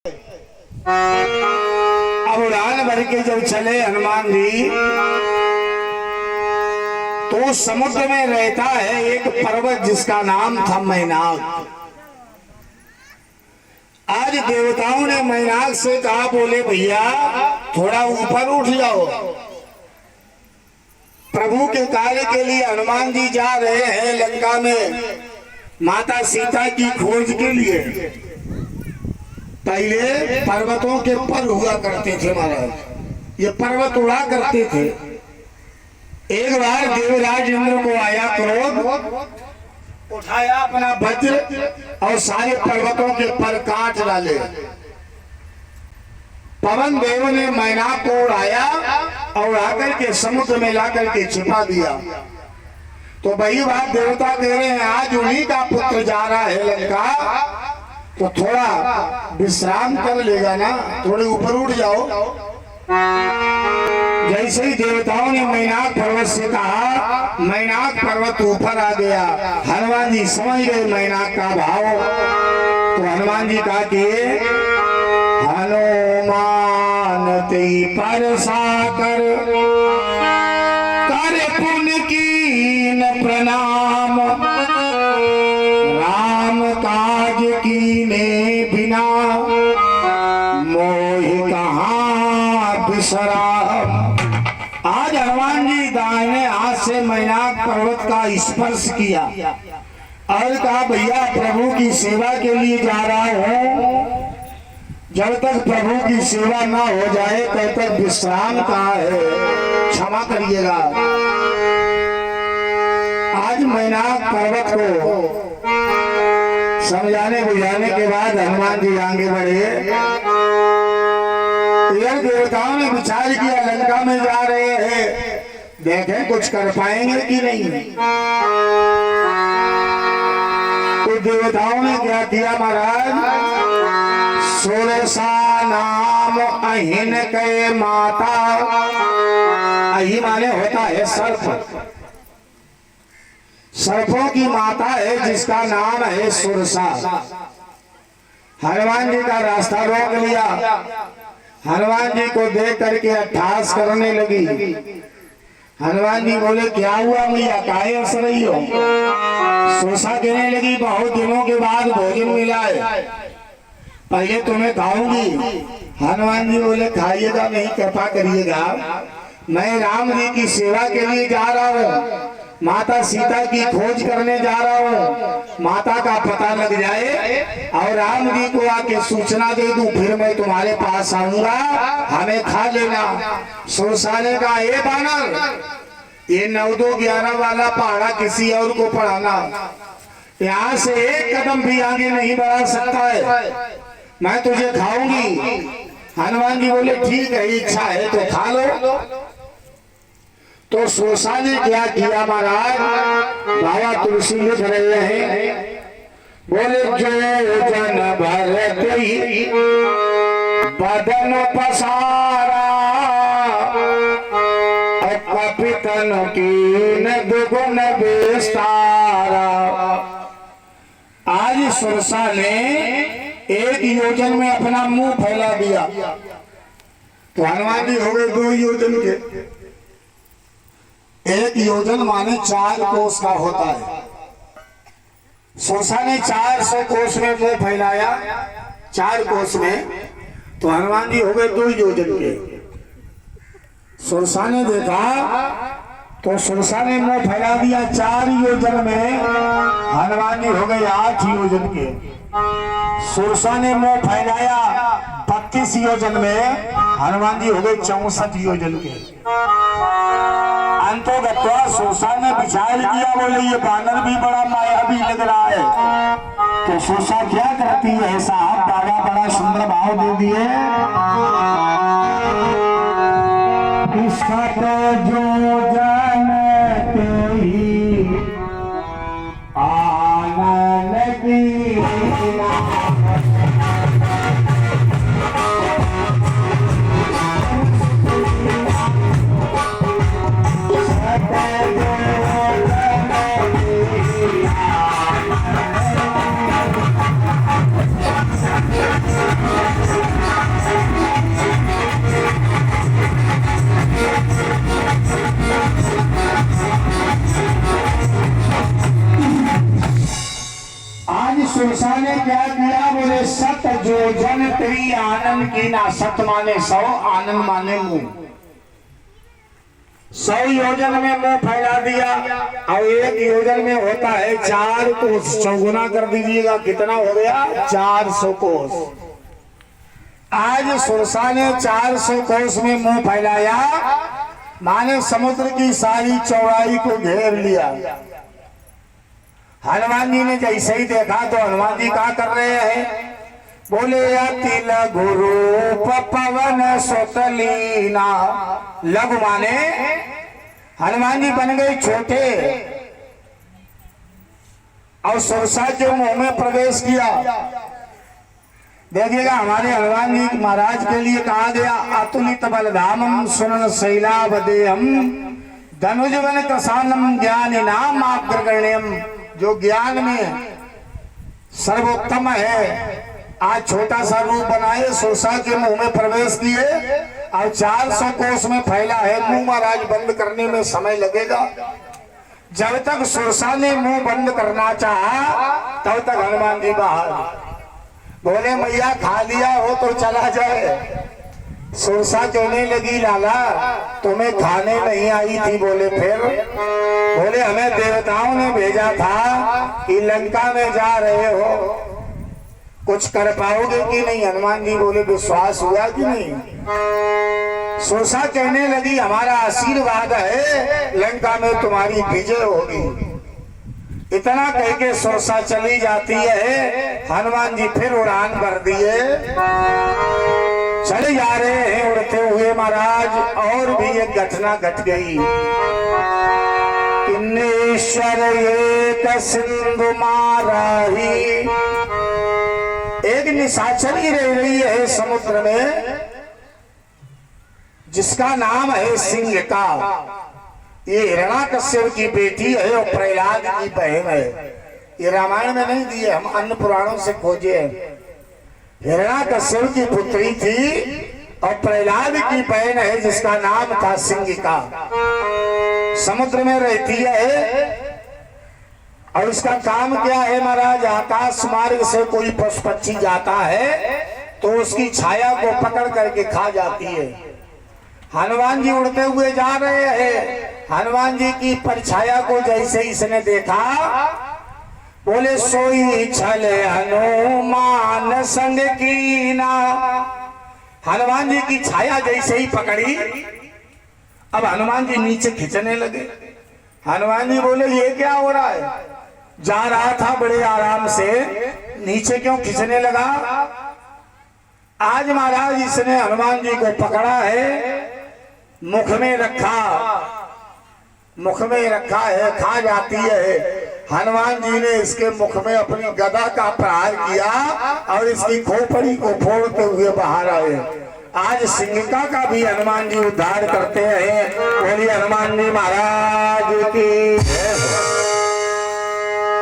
अब उड़ान भर के जब चले हनुमान जी तो समुद्र में रहता है एक पर्वत जिसका नाम था मैनाक। आज देवताओं ने मैनाक से कहा, बोले भैया थोड़ा ऊपर उठ जाओ। प्रभु के कार्य के लिए हनुमान जी जा रहे हैं लंका में माता सीता की खोज के लिए। पहले पर्वतों के पर हुआ करते थे महाराज, ये पर्वत उड़ा करते थे। एक बार देवराज इंद्र को आया क्रोध, उठाया अपना वज्र और सारे पर्वतों के पर काट डाले। पवन देव ने मैनाक को उड़ाया और उड़ाकर के समुद्र में लाकर के छिपा दिया। तो वही बात देवता कह रहे हैं, आज उन्हीं का पुत्र जा रहा है लंका, तो थोड़ा विश्राम कर लेगा ना, थोड़े ऊपर उठ जाओ। जैसे ही देवताओं ने मैनाक पर्वत से कहा, मैनाक पर्वत ऊपर आ गया। हनुमान जी समझ गए मैनाक का भाव, तो हनुमान जी कहा कि हनुमान तेई परसा कर पुण्य कीन प्रणाम, राम काज कीने बिना मोह कहाँ बिसराम। आज हनुमान जी दाहिने हाथ से मैनाक पर्वत का स्पर्श किया और कहा, भैया प्रभु की सेवा के लिए जा रहा हूँ, जब तक प्रभु की सेवा ना हो जाए तब तक विश्राम कहाँ है, क्षमा करिएगा। आज मैनाक पर्वत को समझाने बुझाने के बाद हनुमान जी आगे बढ़े। यार देवताओं ने विचार किया लंका में जा रहे हैं, देखें कुछ कर पाएंगे कि नहीं। तो देवताओं ने क्या किया महाराज, सुरसा नाम अहिन के माता, अहि माने होता है सर्प, सर्पों की माता है जिसका नाम है सुरसा। हनुमान जी का रास्ता रोक लिया। हनुमान जी को देख करके अट्ठास करने लगी। हनुमान जी बोले, क्या हुआ भैया, काहे हंस रही हो। सुरसा कहने लगी, बहुत दिनों के बाद भोजन मिला है, पहले तुम्हें खाऊंगी। हनुमान जी बोले, खाइएगा नहीं, कृपा करिएगा, मैं राम जी की सेवा के लिए जा रहा हूँ, माता सीता की खोज करने जा रहा हूँ, माता का पता लग जाए और राम जी को आके सूचना दे दूं, फिर मैं तुम्हारे पास आऊंगा, हमें खा लेना। सुरसा ने कहा, ए बानर, ये 9-2-11 वाला पहाड़ा किसी और को पढ़ाना, यहाँ से एक कदम भी आगे नहीं बढ़ा सकता है, मैं तुझे खाऊंगी। हनुमान जी बोले, ठीक है, इच्छा है तो खा लो। तो सुरसा ने क्या किया महाराज, बाबा तुलसी लिख रहे हैं, बोले जो जन भरती बदन पसारा, कपितन कीन दुगुन विस्तारा। आज सुरसा ने एक योजन में अपना मुंह फैला दिया, तो हनुमान जी हो गए 2 योजन के। एक योजन माने 4 कोस का होता है। सुरसा ने 400 कोस में मुंह फैलाया, 4 कोस में, तो हनुमान जी हो गए 2 योजन के। सुरसा ने देखा तो सुरसा ने मुंह फैला दिया 4 योजन में, हनुमान जी हो गए 8 योजन के। सुरसा ने मुंह फैलाया 32 योजन में, हनुमान जी हो गए 64 योजन के। अंतोगत्वा सुरसा ने विचार किया, बोले ये बानर भी बड़ा मायावी लग रहा है, तो सुरसा क्या करती है, साहब बाबा बड़ा सुंदर भाव दे दिए, इसका तो जो जानते ही आना लगी। सुरसा ने क्या किया, बोले सत जोजन तेरी आनंद की ना। सत माने 100, आनंद माने मुंह। 100 योजन में मुंह फैला दिया, और 1 योजन में होता है 4 कोस। चौगुना कर दीजिएगा, कितना हो गया? 400 कोस। आज सुरसा ने 400 कोस में मुंह फैलाया, माने समुद्र की सारी चौड़ाई को घेर लिया। हनुमान जी ने जैसे ही देखा तो हनुमान जी क्या कर रहे हैं, बोले अति लघु रूप पवन सुतलीना। लघु माने हनुमान जी बन गए छोटे, और सुरसा के मुंह में प्रवेश किया। देखिएगा हमारे हनुमान जी महाराज के लिए कहा गया, अतुलित बलधामम सुनन शैलावदेयम धनुजवन कृशानम ज्ञानिनाम अग्रगण्यम। जो ज्ञान में सर्वोत्तम है, आज छोटा सा रूप बनाए, सुरसा के मुंह में प्रवेश किए, और 400 कोस में फैला है। मुंह महाराज बंद करने में समय लगेगा। जब तक सुरसा ने मुंह बंद करना चाहा, तब तक हनुमान जी बाहर। बोले मैया खा लिया हो तो चला जाए। सुरसा कहने लगी, लाला तुम्हें खाने नहीं आई थी। बोले फिर? बोले हमें देवताओं ने भेजा था कि लंका में जा रहे हो, कुछ कर पाओगे कि नहीं? हनुमान जी बोले विश्वास हुआ कि नहीं? सुरसा कहने लगी, हमारा आशीर्वाद है, लंका में तुम्हारी विजय होगी। इतना कह के सुरसा चली जाती है। हनुमान जी फिर उड़ान भर दिए, चले जा रहे हैं उड़ते हुए महाराज। और भी एक घटना घट गई। किन्नेश्वर एक सिंधु माराही। एक निशाचरी रह रही है समुद्र में, जिसका नाम है सिंह का। ये हिरण्याकश्यप की बेटी है और प्रहलाद की बहन है। ये रामायण में नहीं दी है, हम अन्य पुराणों से खोजे हैं। हिरण्याकश्यप की पुत्री थी और प्रहलाद की बहन है, जिसका नाम था सिंगिका। समुद्र में रहती है, और इसका काम क्या है महाराज, आकाश मार्ग से कोई पशु पक्षी जाता है तो उसकी छाया को पकड़ करके खा जाती है। हनुमान जी उड़ते हुए जा रहे हैं, हनुमान जी की परछाया को जैसे इसने देखा, बोले सोई छल हनुमान संग कीना। हनुमान जी की छाया जैसे ही पकड़ी, अब हनुमान जी नीचे खींचने लगे। हनुमान जी बोले ये क्या हो रहा है? जा रहा था बड़े आराम से, नीचे क्यों खींचने लगा? आज महाराज इसने हनुमान जी को पकड़ा है, मुख में रखा है, खा जाती है। हनुमान जी ने इसके मुख में अपनी गदा का प्रहार किया और इसकी खोपड़ी को फोड़ते हुए बाहर आए। आज सिंहिका का भी हनुमान जी उद्धार करते हैं। बोलिए हनुमान जी महाराज की।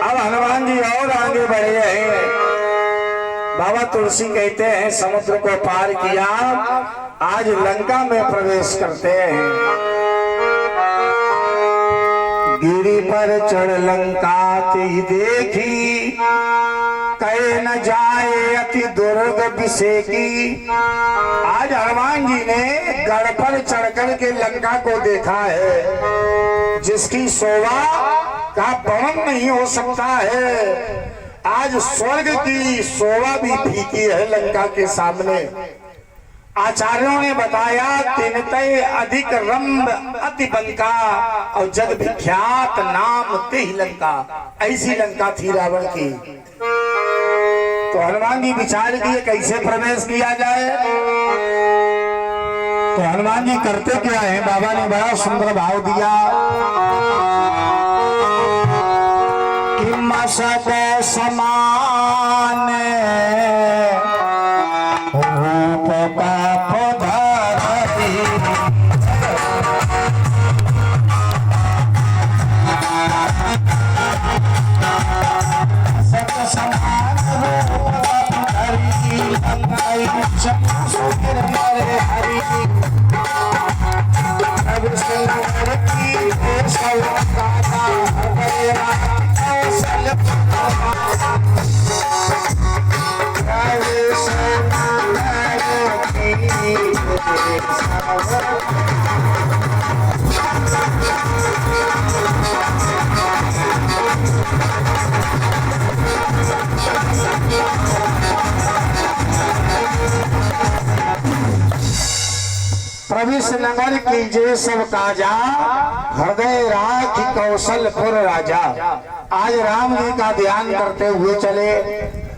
अब हनुमान जी और आगे बढ़े हैं। बाबा तुलसी कहते हैं समुद्र को पार किया, आज लंका में प्रवेश करते हैं। गिरी पर चढ़ लंका ती देखी, कहे न जाए अति दुर्ग विषेकी। आज हनुमान जी ने गढ़ पर चढ़कर के लंका को देखा है, जिसकी शोभा का वर्णन नहीं हो सकता है। आज स्वर्ग की शोभा भी फीकी है लंका के सामने। आचार्यों ने बताया तिनतय अधिक रंभ अति बंका, और जग विख्यात नाम ते लंका। ऐसी लंका थी रावण की। तो हनुमान जी विचार किए कैसे प्रवेश किया जाए। तो हनुमान जी करते क्या है, बाबा ने बड़ा सुंदर भाव दिया कि मसद समान रूप का पधारी, सत समान रूप हरि अंगाई चंद्र सुगिर मारे हरि। अब सुंदर की सब गाता हरे कौशल प्रवेश नगर कीजिए सब काजा, हृदय राख कौशलपुर राजा। आज राम जी का ध्यान करते हुए चले,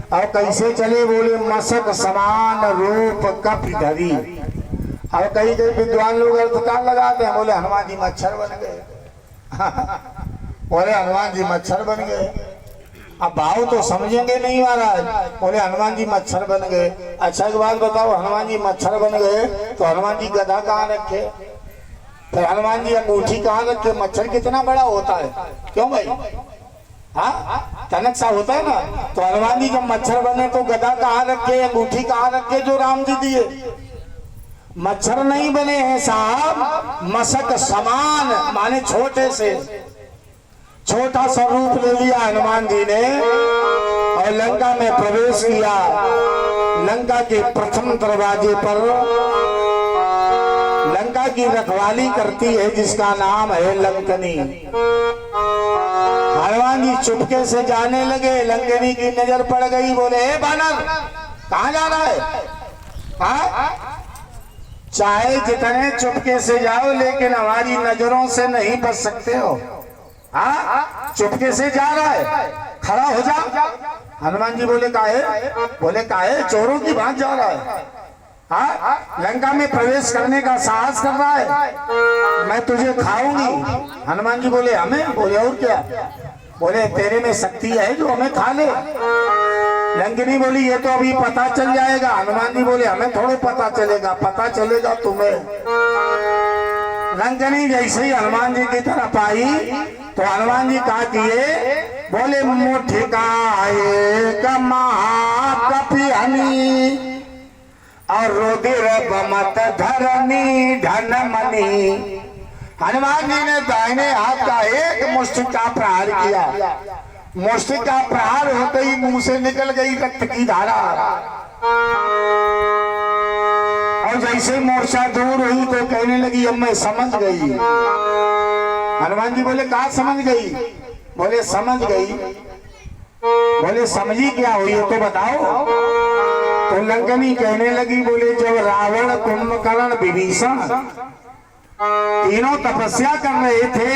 और कैसे चले बोले मसक समान रूप कपि धरी। और कई कई विद्वान लोग अर्थकार लगाते हैं, बोले हनुमान जी मच्छर बन गए बोले हनुमान जी मच्छर बन गए। अब भाव तो समझेंगे नहीं महाराज, बोले हनुमान जी मच्छर बन गए। अच्छा एक बात बताओ, हनुमान जी मच्छर बन गए तो हनुमान जी गधा कहाँ रखे, फिर हनुमान जी अंगूठी कहाँ रखे? मच्छर कितना बड़ा होता है, क्यों भाई? हाँ तनक सा होता है ना। तो हनुमान जी जब मच्छर बने तो गधा कहाँ रखे, अंगूठी कहाँ रखे जो राम जी दिए? मच्छर नहीं बने हैं साहब, मसक समान माने छोटे से छोटा सा रूप ले लिया हनुमान जी ने और लंका में प्रवेश किया। लंका के प्रथम दरवाजे पर लंका की रखवाली करती है जिसका नाम है लंकनी। हनुमान जी चुपके से जाने लगे, लंकनी की नजर पड़ गई, बोले हे बानर कहाँ जा रहा है? हाँ चाहे जितने चुपके से जाओ लेकिन हमारी नजरों से नहीं बच सकते हो। हाँ चुपके से जा रहा है, खड़ा हो जा। हनुमान जी बोले काहे? बोले काहे? चोरों की भांति जा रहा है। हाँ लंका में प्रवेश करने का साहस कर रहा है, मैं तुझे खाऊंगी। हनुमान जी बोले हमें? बोले और क्या? बोले तेरे में शक्ति है जो हमें खा ले। लंकिनी बोली ये तो अभी पता चल जाएगा। हनुमान जी बोले हमें थोड़ा पता चलेगा, पता चलेगा तुम्हें। लंकनी जैसे ही हनुमान जी की तरफ आई तो हनुमान जी कहा किए, बोले मुठिकाए महाकपि हनी और रुधिर बमत धरनी धन मनी। हनुमान जी ने दाहिने हाथ का एक मुष्टि का प्रहार किया। मुष्टि का प्रहार होते ही मुंह से निकल गई रक्त की धारा, और जैसे मोर्चा दूर हुई तो कहने लगी अब मैं समझ गई। हनुमान जी बोले कहाँ समझ गई? बोले समझ गई। बोले समझी क्या हुई है तो बताओ। तो लंकनी कहने लगी, बोले जब रावण कुंभकर्ण विभीषण तीनों तपस्या कर रहे थे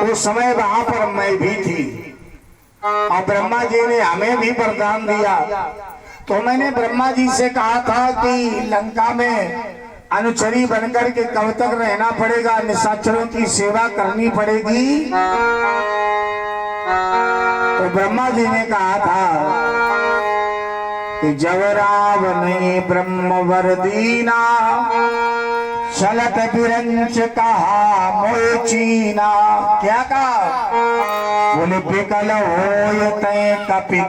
उस समय वहां पर मैं भी थी, और ब्रह्मा जी ने हमें भी वरदान दिया। तो मैंने ब्रह्मा जी से कहा था कि लंका में अनुचरी बनकर के कब तक रहना पड़ेगा, निशाचरों की सेवा करनी पड़ेगी। तो ब्रह्मा जी ने कहा था कि जब रावण ब्रह्म वर दीना चलत बिरंच कहा मोय चीना। क्या कहा? बोले बिकल होय तय कपि